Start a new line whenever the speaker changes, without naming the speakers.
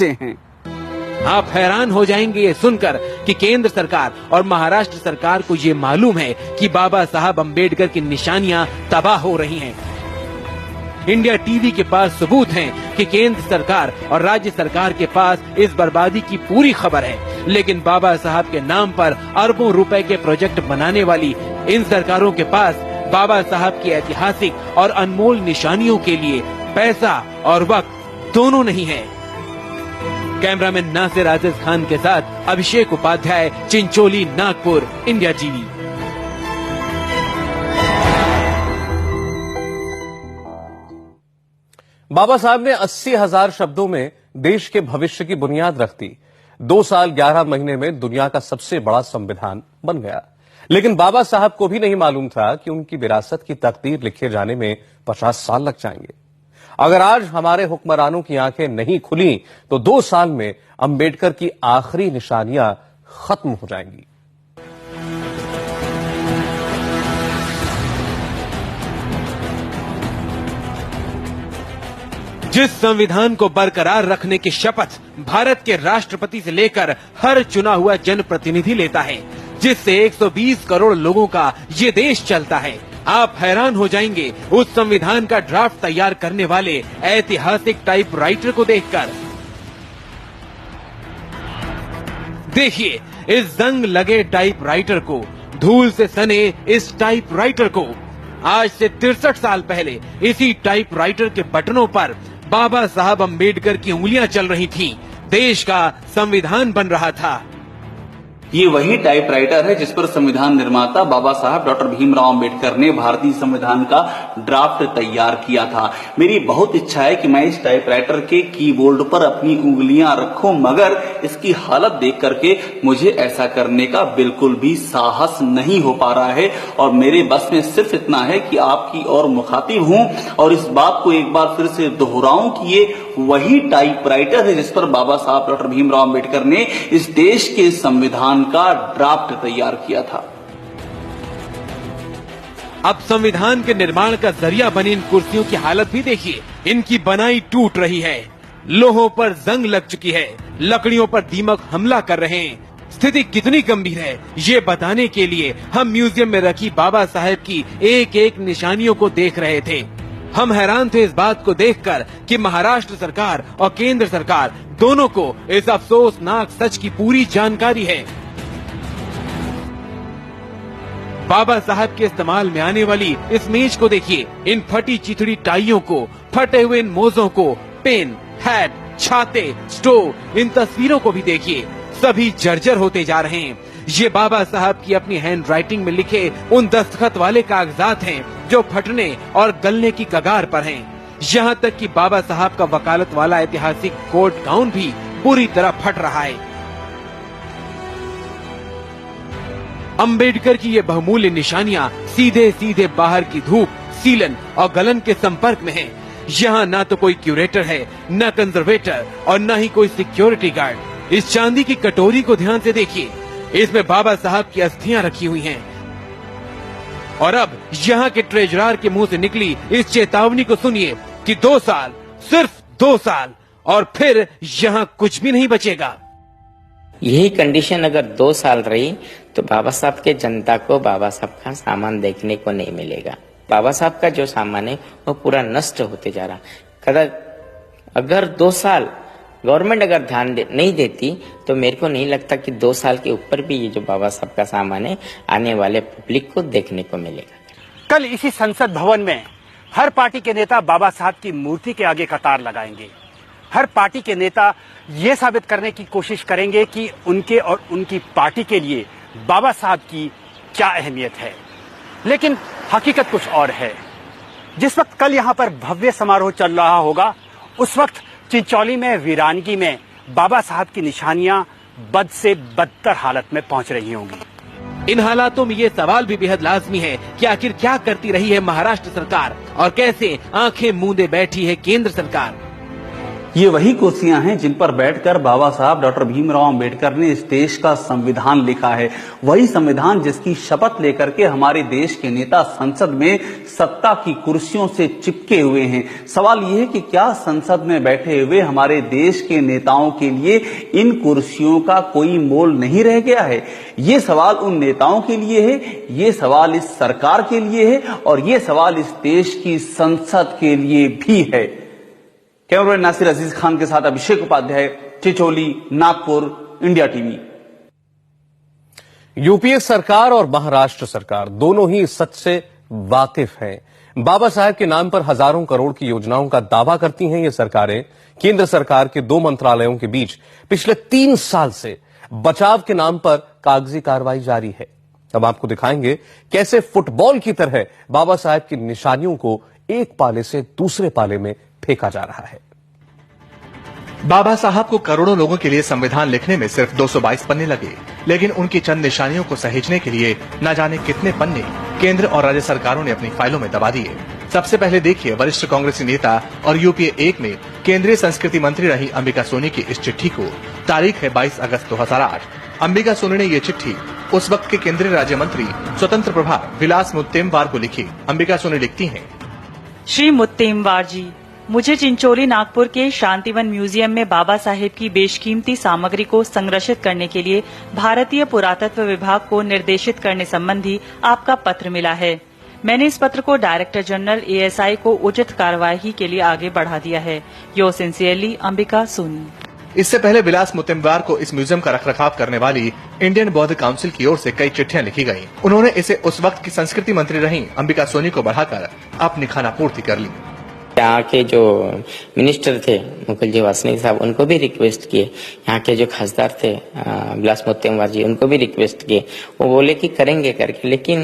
हैं।
आप हैरान हो जाएंगे ये सुनकर कि केंद्र सरकार और महाराष्ट्र सरकार को ये मालूम है कि बाबा साहब अंबेडकर की निशानियां तबाह हो रही हैं। इंडिया टीवी के पास सबूत हैं कि केंद्र सरकार और राज्य सरकार के पास इस बर्बादी की पूरी खबर है, लेकिन बाबा साहब के नाम पर अरबों रुपए के प्रोजेक्ट बनाने वाली इन सरकारों के पास बाबा साहब की ऐतिहासिक और अनमोल निशानियों के लिए पैसा और वक्त दोनों नहीं है। कैमरामैन नासिर आजिज खान के साथ अभिषेक उपाध्याय, चिंचोली, नागपुर, इंडिया टीवी।
बाबा साहब ने 80,000 शब्दों में देश के भविष्य की बुनियाद रख दी। 2 साल 11 महीने में दुनिया का सबसे बड़ा संविधान बन गया। लेकिन बाबा साहब को भी नहीं मालूम था कि उनकी विरासत की तकदीर लिखे जाने में 50 साल लग जाएंगे। अगर आज हमारे हुक्मरानों की आंखें नहीं खुली तो 2 साल में अंबेडकर की आखिरी निशानियां खत्म हो जाएंगी।
जिस संविधान को बरकरार रखने की शपथ भारत के राष्ट्रपति से लेकर हर चुना हुआ जनप्रतिनिधि लेता है, जिससे 120 करोड़ लोगों का ये देश चलता है, आप हैरान हो जाएंगे उस संविधान का ड्राफ्ट तैयार करने वाले ऐतिहासिक टाइपराइटर को देखकर। देखिए इस जंग लगे टाइपराइटर को, धूल से सने इस टाइपराइटर को। आज से 63 साल पहले इसी टाइपराइटर के बटनों पर बाबा साहब अंबेडकर की उंगलियां चल रही थीं, देश का संविधान बन रहा था।
ये वही टाइपराइटर है जिस पर संविधान निर्माता बाबा साहब डॉक्टर भीमराव अंबेडकर ने भारतीय संविधान का ड्राफ्ट तैयार किया था। मेरी बहुत इच्छा है कि मैं इस टाइपराइटर के कीबोर्ड पर अपनी उंगलियां रखूं, मगर इसकी हालत देख करके मुझे ऐसा करने का बिल्कुल भी साहस नहीं हो पा रहा है और मेरे बस में सिर्फ इतना है कि आपकी और मुखातिब हूं और इस बात को एक बार फिर से दोहराऊं कि ये वही टाइपराइटर है जिस पर बाबा साहब डॉक्टर भीमराव अंबेडकर ने इस देश के संविधान का ड्राफ्ट तैयार किया था।
अब संविधान के निर्माण का जरिया बनी इन कुर्सियों की हालत भी देखिए। इनकी बनाई टूट रही है, लोहों पर जंग लग चुकी है, लकड़ियों पर दीमक हमला कर रहे हैं। स्थिति कितनी गंभीर है ये बताने के लिए हम म्यूजियम में रखी बाबा साहब की एक एक निशानियों को देख रहे थे। हम हैरान थे इस बात को देखकर कि महाराष्ट्र सरकार और केंद्र सरकार दोनों को इस अफसोसनाक सच की पूरी जानकारी है। बाबा साहब के इस्तेमाल में आने वाली इस मेज को देखिए, इन फटी चिथड़ी टाइयों को, फटे हुए इन मोजों को, पेन, हैट, छाते, स्टोव, इन तस्वीरों को भी देखिए, सभी जर्जर होते जा रहे हैं। ये बाबा साहब की अपनी हैंड राइटिंग में लिखे उन दस्तखत वाले कागजात हैं जो फटने और गलने की कगार पर हैं। यहाँ तक कि बाबा साहब का वकालत वाला ऐतिहासिक कोट गाउन भी पूरी तरह फट रहा है। अंबेडकर की ये बहुमूल्य निशानियां सीधे सीधे बाहर की धूप, सीलन और गलन के संपर्क में हैं। यहाँ न तो कोई क्यूरेटर है, न कंजर्वेटर और न ही कोई सिक्योरिटी गार्ड। इस चांदी की कटोरी को ध्यान से देखिए, इसमें बाबा साहब की अस्थियां रखी हुई हैं। और अब यहाँ के ट्रेजरर के मुंह से निकली इस चेतावनी को सुनिए कि 2 साल, सिर्फ 2 साल और फिर यहाँ कुछ भी नहीं बचेगा।
यही कंडीशन अगर 2 साल रही तो बाबा साहब के जनता को बाबा साहब का सामान देखने को नहीं मिलेगा। बाबा साहब का जो सामान है वो पूरा नष्ट होते जा रहा। अगर 2 साल गवर्नमेंट अगर ध्यान नहीं देती तो मेरे को नहीं लगता कि 2 साल के ऊपर भी ये जो बाबा साहब का सामान है आने वाले पब्लिक को देखने को मिलेगा।
कल इसी संसद भवन में हर पार्टी के नेता बाबा साहब की मूर्ति के आगे कतार लगाएंगे। हर पार्टी के नेता ये साबित करने की कोशिश करेंगे कि उनके और उनकी पार्टी के लिए बाबा साहब की क्या अहमियत है। लेकिन हकीकत कुछ और है। जिस वक्त कल यहाँ पर भव्य समारोह चल रहा होगा, उस वक्त चिंचोली में वीरानगी में बाबा साहब की निशानियां बद से बदतर हालत में पहुंच रही होंगी।
इन हालातों में ये सवाल भी बेहद लाजमी है कि आखिर क्या करती रही है महाराष्ट्र सरकार और कैसे आंखें मूंदे बैठी है केंद्र सरकार।
ये वही कुर्सियां हैं जिन पर बैठकर बाबा साहब डॉक्टर भीमराव अंबेडकर ने इस देश का संविधान लिखा है। वही संविधान जिसकी शपथ लेकर के हमारे देश के नेता संसद में सत्ता की कुर्सियों से चिपके हुए हैं। सवाल यह है कि क्या संसद में बैठे हुए हमारे देश के नेताओं के लिए इन कुर्सियों का कोई मोल नहीं रह गया है? ये सवाल उन नेताओं के लिए है, ये सवाल इस सरकार के लिए है और ये सवाल इस देश की संसद के लिए भी है। कैमरामैन नासिर अजीज खान के साथ Abhishek Upadhyay, Chicholi, Nagpur, India TV.
UPA सरकार और महाराष्ट्र सरकार दोनों ही सच से वाकिफ हैं। बाबा साहब के नाम पर हजारों करोड़ की योजनाओं का दावा करती हैं ये सरकारें। केंद्र सरकार के 2 मंत्रालयों के बीच पिछले 3 साल से बचाव के नाम पर कागजी कार्रवाई जारी है। अब आपको दिखाएंगे कैसे फुटबॉल की तरह बाबा साहब की निशानियों को एक पाले से दूसरे पाले में फेंका जा रहा है।
बाबा साहब को करोड़ों लोगों के लिए संविधान लिखने में सिर्फ 222 पन्ने लगे, लेकिन उनकी चंद निशानियों को सहेजने के लिए न जाने कितने पन्ने केंद्र और राज्य सरकारों ने अपनी फाइलों में दबा दिए। सबसे पहले देखिए वरिष्ठ कांग्रेसी नेता और यूपीए 1 में केंद्रीय संस्कृति मंत्री रही अंबिका सोनी की इस चिट्ठी को। तारीख है 22 अगस्त 2008। अंबिका सोनी ने ये चिट्ठी उस वक्त के केंद्रीय राज्य मंत्री स्वतंत्र प्रभार विलास मुत्तेमवार को लिखी। अंबिका सोनी लिखती हैं,
श्री मुत्तेमवार जी, मुझे चिंचोली नागपुर के शांतिवन म्यूजियम में बाबा साहेब की बेशकीमती सामग्री को संरक्षित करने के लिए भारतीय पुरातत्व विभाग को निर्देशित करने संबंधी आपका पत्र मिला है। मैंने इस पत्र को डायरेक्टर जनरल एएसआई को उचित कार्यवाही के लिए आगे बढ़ा दिया है। Yours sincerely, Ambika Soni.
इससे पहले विलास मुत्तेमवार को इस म्यूजियम का रखरखाव करने वाली इंडियन बौद्ध काउंसिल की ओर से कई चिट्ठियां लिखी गईं। उन्होंने इसे उस वक्त की संस्कृति मंत्री रही अंबिका सोनी को बढ़ाकर अपनी खानापूर्ति कर ली।
यहाँ के जो मिनिस्टर थे मुकुल जी वासनिक साहब, उनको भी रिक्वेस्ट किए। यहाँ के जो खासदार थे विलास मुत्तेमवार जी, उनको भी रिक्वेस्ट किए। वो बोले कि करेंगे करके, लेकिन